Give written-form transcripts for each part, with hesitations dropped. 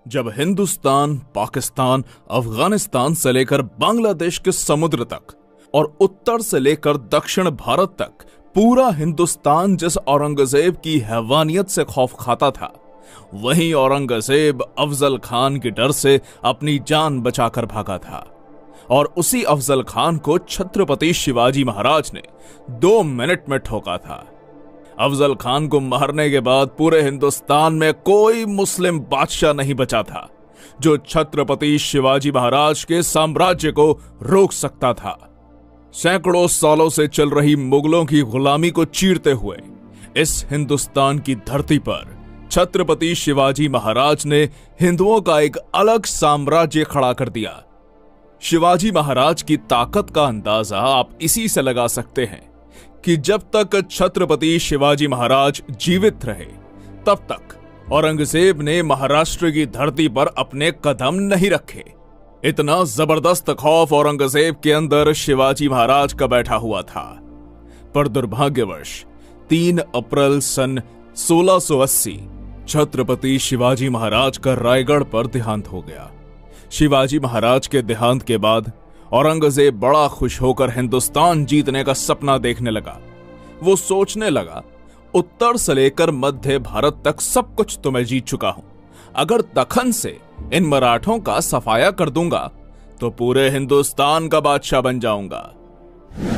जब हिंदुस्तान, पाकिस्तान, अफगानिस्तान से लेकर बांग्लादेश के समुद्र तक और उत्तर से लेकर दक्षिण भारत तक पूरा हिंदुस्तान जिस औरंगजेब की हैवानियत से खौफ खाता था, वहीं औरंगजेब अफजल खान के डर से अपनी जान बचाकर भागा था। और उसी अफजल खान को छत्रपति शिवाजी महाराज ने 2 मिनट में ठोका था। अफजल खान को मारने के बाद पूरे हिंदुस्तान में कोई मुस्लिम बादशाह नहीं बचा था जो छत्रपति शिवाजी महाराज के साम्राज्य को रोक सकता था। सैकड़ों सालों से चल रही मुगलों की गुलामी को चीरते हुए इस हिंदुस्तान की धरती पर छत्रपति शिवाजी महाराज ने हिंदुओं का एक अलग साम्राज्य खड़ा कर दिया। शिवाजी महाराज की ताकत का अंदाजा आप इसी से लगा सकते हैं कि जब तक छत्रपति शिवाजी महाराज जीवित रहे, तब तक औरंगजेब ने महाराष्ट्र की धरती पर अपने कदम नहीं रखे। इतना जबरदस्त खौफ औरंगजेब के अंदर शिवाजी महाराज का बैठा हुआ था। पर दुर्भाग्यवश 3 अप्रैल सन 1680 छत्रपति शिवाजी महाराज का रायगढ़ पर देहांत हो गया। शिवाजी महाराज के देहांत के बाद औरंगजेब बड़ा खुश होकर हिंदुस्तान जीतने का सपना देखने लगा। वो सोचने लगा, उत्तर से लेकर मध्य भारत तक सब कुछ तो मैं जीत चुका हूं। अगर दखन से इन मराठों का सफाया कर दूंगा तो पूरे हिंदुस्तान का बादशाह बन जाऊंगा।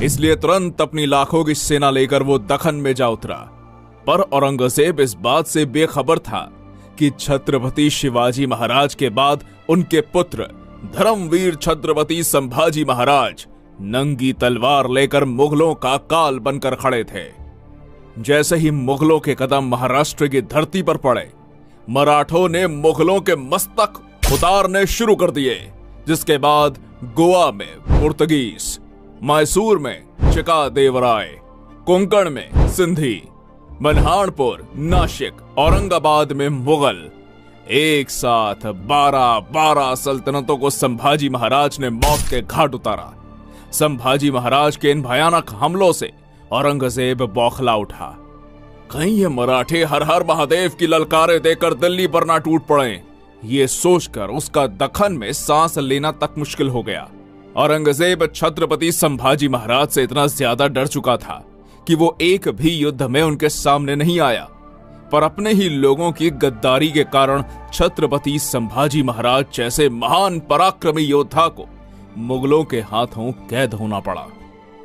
इसलिए तुरंत अपनी लाखों की सेना लेकर वो दखन में जा उतरा। पर औरंगजेब इस बात से बेखबर था कि छत्रपति शिवाजी महाराज के बाद उनके पुत्र धर्मवीर छत्रपति संभाजी महाराज नंगी तलवार लेकर मुगलों का काल बनकर खड़े थे। जैसे ही मुगलों के कदम महाराष्ट्र की धरती पर पड़े, मराठों ने मुगलों के मस्तक उतारने शुरू कर दिए, जिसके बाद गोवा में पुर्तगीज, मैसूर में चिकादेवराय, कोंकण में सिंधी, मल्हारपुर, नासिक, औरंगाबाद में मुगल, एक साथ 12 सल्तनतों को संभाजी महाराज ने मौत के घाट उतारा। संभाजी महाराज के इन भयानक हमलों से औरंगजेब बौखला उठा। कहीं ये मराठे हर हर महादेव की ललकारे देकर दिल्ली पर ना टूट पड़े, ये सोचकर उसका दखन में सांस लेना तक मुश्किल हो गया। औरंगजेब छत्रपति संभाजी महाराज से इतना ज्यादा डर चुका था कि वो एक भी युद्ध में उनके सामने नहीं आया। पर अपने ही लोगों की गद्दारी के कारण छत्रपति संभाजी महाराज जैसे महान पराक्रमी योद्धा को मुगलों के हाथों कैद होना पड़ा।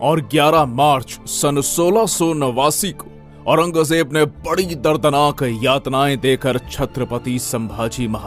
और 11 मार्च सन 1689 को औरंगजेब ने बड़ी दर्दनाक यातनाएं देकर छत्रपति संभाजी महाराज